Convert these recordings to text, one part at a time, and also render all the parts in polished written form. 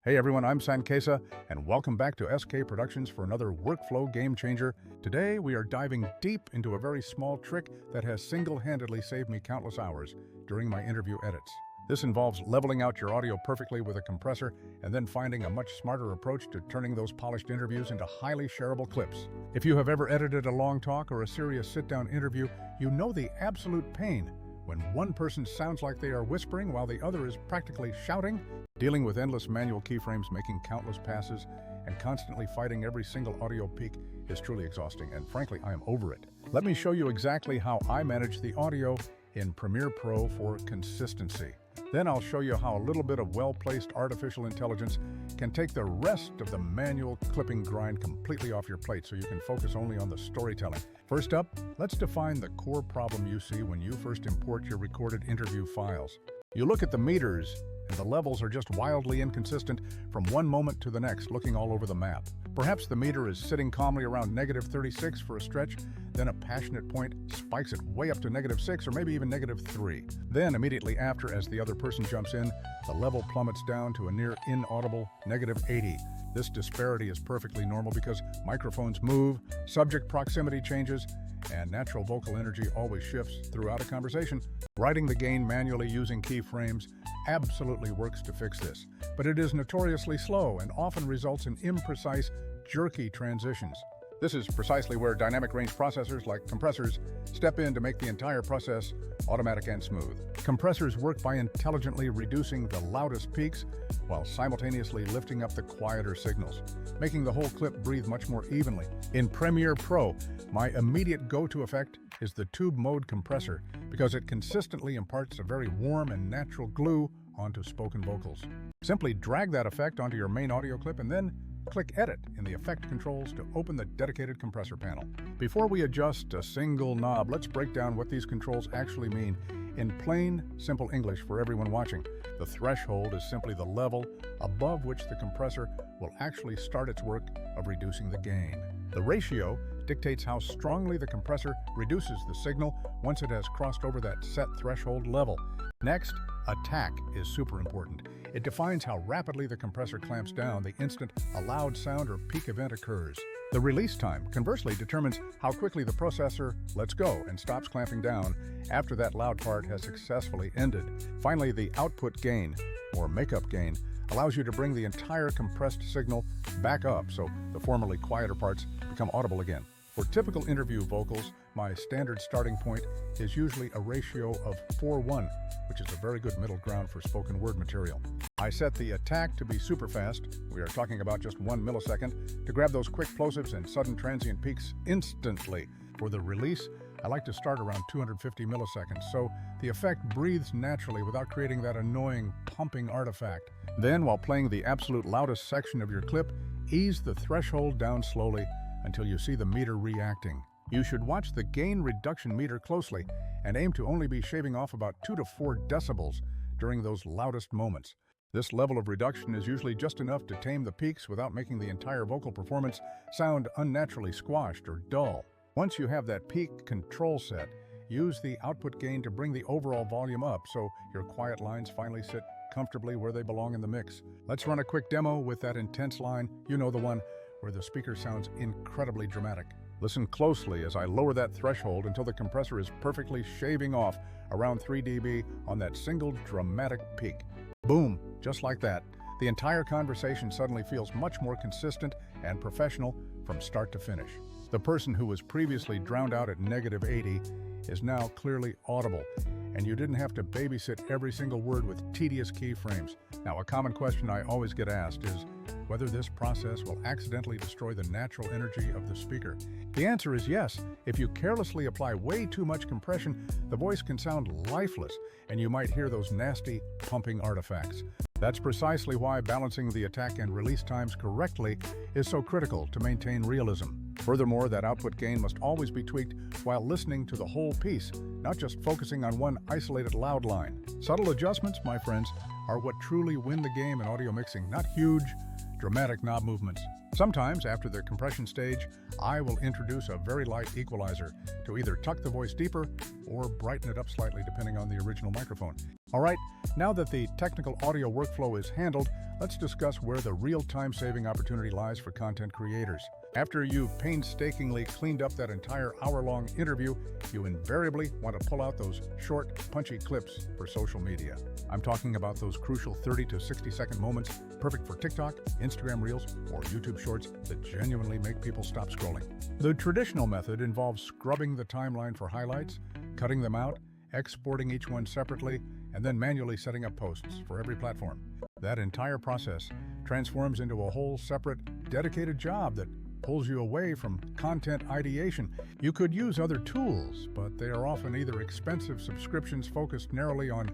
Hey everyone, I'm Sankesa, and welcome back to SK Productions for another workflow game changer. Today we are diving deep into a very small trick that has single-handedly saved me countless hours during my interview edits. This involves leveling out your audio perfectly with a compressor and then finding a much smarter approach to turning those polished interviews into highly shareable clips. If you have ever edited a long talk or a serious sit-down interview, you know the absolute pain when one person sounds like they are whispering while the other is practically shouting. Dealing with endless manual keyframes, making countless passes, and constantly fighting every single audio peak is truly exhausting, and frankly, I am over it. Let me show you exactly how I manage the audio in Premiere Pro for consistency. Then I'll show you how a little bit of well-placed artificial intelligence can take the rest of the manual clipping grind completely off your plate so you can focus only on the storytelling. First up, let's define the core problem you see when you first import your recorded interview files. You look at the meters, and the levels are just wildly inconsistent from one moment to the next, looking all over the map. Perhaps the meter is sitting calmly around -36 for a stretch, then a passionate point spikes it way up to -6 or maybe even -3. Then immediately after, as the other person jumps in, the level plummets down to a near inaudible -80. This disparity is perfectly normal because microphones move, subject proximity changes, and natural vocal energy always shifts throughout a conversation. Writing the gain manually using keyframes absolutely works to fix this, but it is notoriously slow and often results in imprecise, jerky transitions. This is precisely where dynamic range processors like compressors step in to make the entire process automatic and smooth. Compressors work by intelligently reducing the loudest peaks while simultaneously lifting up the quieter signals, making the whole clip breathe much more evenly. In Premiere Pro, my immediate go-to effect is the tube mode compressor because it consistently imparts a very warm and natural glue onto spoken vocals. Simply drag that effect onto your main audio clip and then click Edit in the Effect controls to open the dedicated compressor panel. Before we adjust a single knob, let's break down what these controls actually mean in plain, simple English for everyone watching. The threshold is simply the level above which the compressor will actually start its work of reducing the gain. The ratio dictates how strongly the compressor reduces the signal once it has crossed over that set threshold level. Next, attack is super important. It defines how rapidly the compressor clamps down the instant a loud sound or peak event occurs. The release time, conversely, determines how quickly the processor lets go and stops clamping down after that loud part has successfully ended. Finally, the output gain, or makeup gain, allows you to bring the entire compressed signal back up so the formerly quieter parts become audible again. For typical interview vocals, my standard starting point is usually a ratio of 4:1, which is a very good middle ground for spoken word material. I set the attack to be super fast, we are talking about just 1 millisecond, to grab those quick plosives and sudden transient peaks instantly. For the release, I like to start around 250 milliseconds, so the effect breathes naturally without creating that annoying pumping artifact. Then, while playing the absolute loudest section of your clip, ease the threshold down slowly until you see the meter reacting. You should watch the gain reduction meter closely and aim to only be shaving off about 2 to 4 decibels during those loudest moments. This level of reduction is usually just enough to tame the peaks without making the entire vocal performance sound unnaturally squashed or dull. Once you have that peak control set, use the output gain to bring the overall volume up so your quiet lines finally sit comfortably where they belong in the mix. Let's run a quick demo with that intense line, you know, the one where the speaker sounds incredibly dramatic. Listen closely as I lower that threshold until the compressor is perfectly shaving off around 3 dB on that single dramatic peak. Boom, just like that. The entire conversation suddenly feels much more consistent and professional from start to finish. The person who was previously drowned out at -80 is now clearly audible, and you didn't have to babysit every single word with tedious keyframes. Now, a common question I always get asked is whether this process will accidentally destroy the natural energy of the speaker. The answer is yes. If you carelessly apply way too much compression, the voice can sound lifeless, and you might hear those nasty pumping artifacts. That's precisely why balancing the attack and release times correctly is so critical to maintain realism. Furthermore, that output gain must always be tweaked while listening to the whole piece, not just focusing on one isolated loud line. Subtle adjustments, my friends, are what truly win the game in audio mixing, not huge, dramatic knob movements. Sometimes, after the compression stage, I will introduce a very light equalizer to either tuck the voice deeper or brighten it up slightly depending on the original microphone. All right, now that the technical audio workflow is handled, let's discuss where the real time-saving opportunity lies for content creators. After you've painstakingly cleaned up that entire hour-long interview, you invariably want to pull out those short, punchy clips for social media. I'm talking about those crucial 30 to 60-second moments, perfect for TikTok, Instagram Reels, or YouTube Shorts that genuinely make people stop scrolling. The traditional method involves scrubbing the timeline for highlights, cutting them out, exporting each one separately, and then manually setting up posts for every platform. That entire process transforms into a whole separate, dedicated job that pulls you away from content ideation. You could use other tools, but they are often either expensive subscriptions focused narrowly on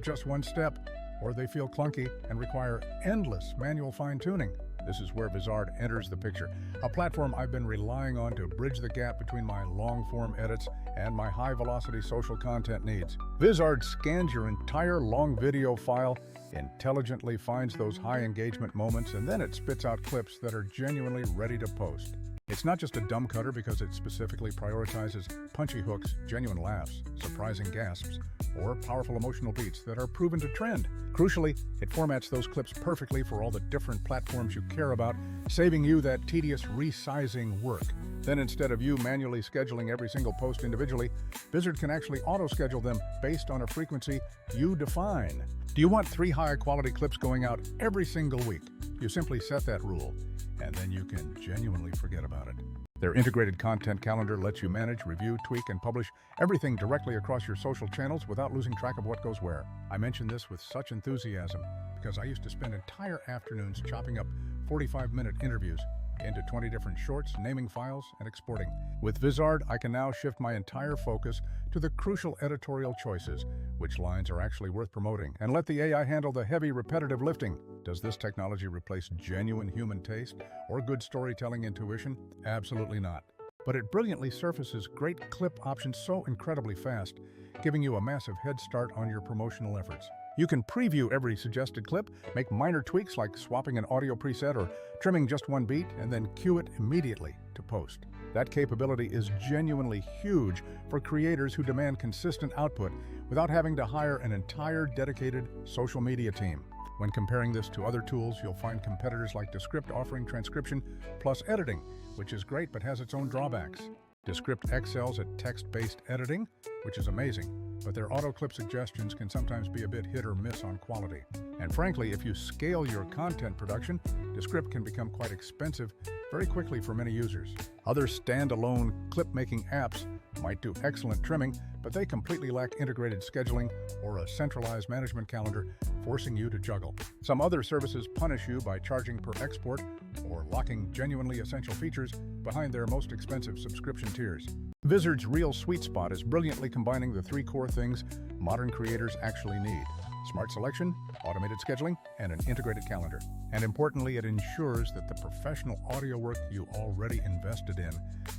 just one step, or they feel clunky and require endless manual fine-tuning. This is where Vizard enters the picture, a platform I've been relying on to bridge the gap between my long-form edits and my high-velocity social content needs. Vizard scans your entire long video file, intelligently finds those high-engagement moments, and then it spits out clips that are genuinely ready to post. It's not just a dumb cutter because it specifically prioritizes punchy hooks, genuine laughs, surprising gasps, or powerful emotional beats that are proven to trend. Crucially, it formats those clips perfectly for all the different platforms you care about, saving you that tedious resizing work. Then instead of you manually scheduling every single post individually, Vizard can actually auto-schedule them based on a frequency you define. Do you want 3 high-quality clips going out every single week? You simply set that rule, and then you can genuinely forget about it. Their integrated content calendar lets you manage, review, tweak, and publish everything directly across your social channels without losing track of what goes where. I mention this with such enthusiasm because I used to spend entire afternoons chopping up 45-minute interviews into 20 different shorts, naming files, and exporting. With Vizard, I can now shift my entire focus to the crucial editorial choices, which lines are actually worth promoting, and let the AI handle the heavy, repetitive lifting. Does this technology replace genuine human taste or good storytelling intuition? Absolutely not. But it brilliantly surfaces great clip options so incredibly fast, giving you a massive head start on your promotional efforts. You can preview every suggested clip, make minor tweaks like swapping an audio preset or trimming just one beat, and then cue it immediately to post. That capability is genuinely huge for creators who demand consistent output without having to hire an entire dedicated social media team. When comparing this to other tools, you'll find competitors like Descript offering transcription plus editing, which is great but has its own drawbacks. Descript excels at text-based editing, which is amazing, but their auto-clip suggestions can sometimes be a bit hit or miss on quality. And frankly, if you scale your content production, Descript can become quite expensive very quickly for many users. Other standalone clip-making apps might do excellent trimming, but they completely lack integrated scheduling or a centralized management calendar, forcing you to juggle. Some other services punish you by charging per export or locking genuinely essential features behind their most expensive subscription tiers. Vizard's real sweet spot is brilliantly combining the 3 core things modern creators actually need: smart selection, automated scheduling, and an integrated calendar. And importantly, it ensures that the professional audio work you already invested in,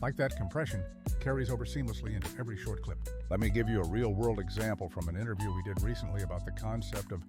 like that compression, carries over seamlessly into every short clip. Let me give you a real-world example from an interview we did recently about the concept of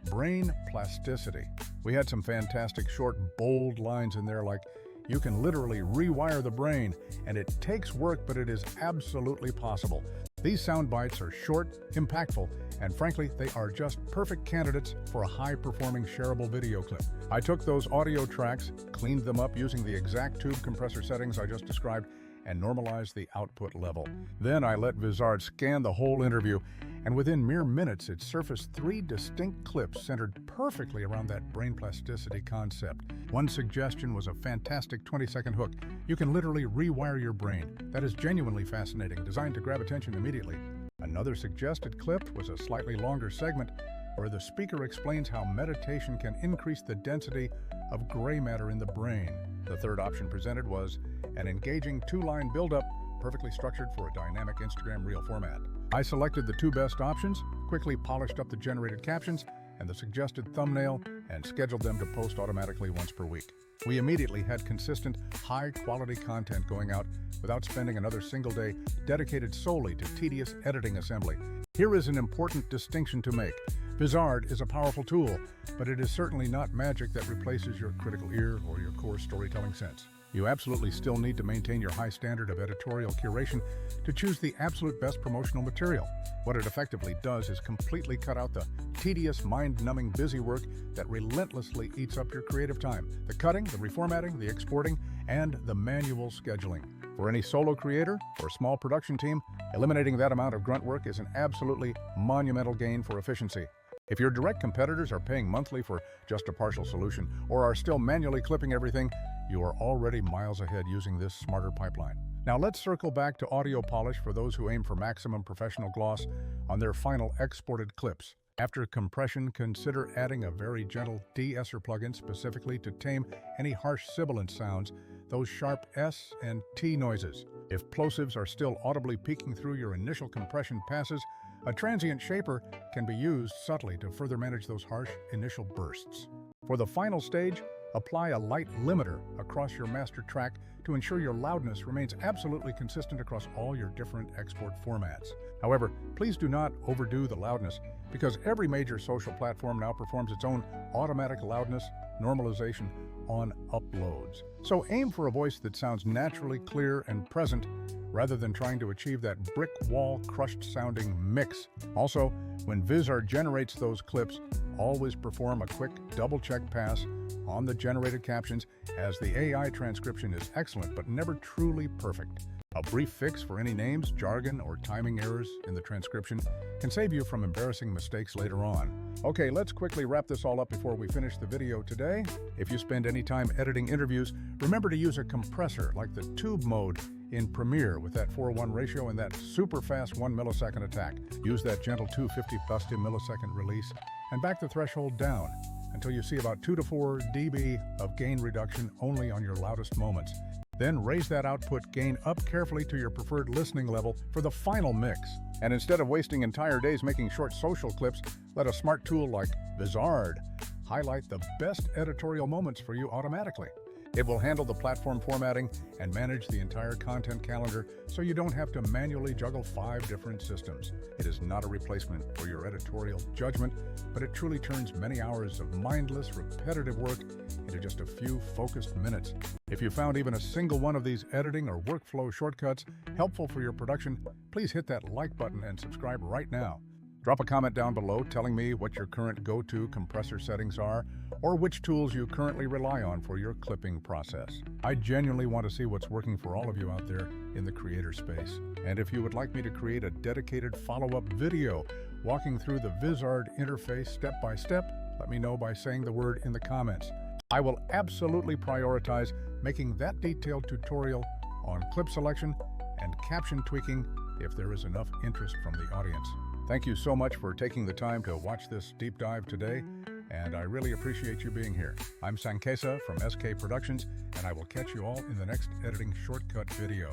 brain plasticity. We had some fantastic short, bold lines in there like, "You can literally rewire the brain, and it takes work, but it is absolutely possible." These sound bites are short, impactful, and frankly, they are just perfect candidates for a high-performing shareable video clip. I took those audio tracks, cleaned them up using the exact tube compressor settings I just described, and normalized the output level. Then I let Vizard scan the whole interview, and within mere minutes it surfaced 3 distinct clips centered perfectly around that brain plasticity concept. One suggestion was a fantastic 20-second hook. You can literally rewire your brain. That is genuinely fascinating, designed to grab attention immediately. Another suggested clip was a slightly longer segment where the speaker explains how meditation can increase the density of gray matter in the brain. The third option presented was an engaging 2-line build-up, perfectly structured for a dynamic Instagram Reel format. I selected the 2 best options, quickly polished up the generated captions and the suggested thumbnail, and scheduled them to post automatically once per week. We immediately had consistent, high-quality content going out without spending another single day dedicated solely to tedious editing assembly. Here is an important distinction to make. Vizard is a powerful tool, but it is certainly not magic that replaces your critical ear or your core storytelling sense. You absolutely still need to maintain your high standard of editorial curation to choose the absolute best promotional material. What it effectively does is completely cut out the tedious, mind-numbing busy work that relentlessly eats up your creative time. The cutting, the reformatting, the exporting, and the manual scheduling. For any solo creator or small production team, eliminating that amount of grunt work is an absolutely monumental gain for efficiency. If your direct competitors are paying monthly for just a partial solution or are still manually clipping everything, you are already miles ahead using this smarter pipeline. Now let's circle back to audio polish for those who aim for maximum professional gloss on their final exported clips. After compression, consider adding a very gentle de-esser plugin specifically to tame any harsh sibilant sounds, those sharp S and T noises. If plosives are still audibly peeking through your initial compression passes, a transient shaper can be used subtly to further manage those harsh initial bursts. For the final stage, apply a light limiter across your master track to ensure your loudness remains absolutely consistent across all your different export formats. However, please do not overdo the loudness, because every major social platform now performs its own automatic loudness normalization on uploads. So aim for a voice that sounds naturally clear and present, rather than trying to achieve that brick wall crushed sounding mix. Also, when Vizard generates those clips, always perform a quick double check pass on the generated captions, as the AI transcription is excellent but never truly perfect. A brief fix for any names, jargon, or timing errors in the transcription can save you from embarrassing mistakes later on. Okay, let's quickly wrap this all up before we finish the video today. If you spend any time editing interviews, remember to use a compressor like the tube mode in Premiere with that 4:1 ratio and that super fast 1 millisecond attack. Use that gentle 250 millisecond release and back the threshold down until you see about 2 to 4 dB of gain reduction only on your loudest moments. Then raise that output gain up carefully to your preferred listening level for the final mix. And instead of wasting entire days making short social clips, let a smart tool like Vizard highlight the best editorial moments for you automatically. It will handle the platform formatting and manage the entire content calendar so you don't have to manually juggle 5 different systems. It is not a replacement for your editorial judgment, but it truly turns many hours of mindless, repetitive work into just a few focused minutes. If you found even a single one of these editing or workflow shortcuts helpful for your production, please hit that like button and subscribe right now. Drop a comment down below telling me what your current go-to compressor settings are or which tools you currently rely on for your clipping process. I genuinely want to see what's working for all of you out there in the creator space. And if you would like me to create a dedicated follow-up video walking through the Vizard interface step by step, let me know by saying the word in the comments. I will absolutely prioritize making that detailed tutorial on clip selection and caption tweaking if there is enough interest from the audience. Thank you so much for taking the time to watch this deep dive today, and I really appreciate you being here. I'm Sankesa from SK Productions, and I will catch you all in the next editing shortcut video.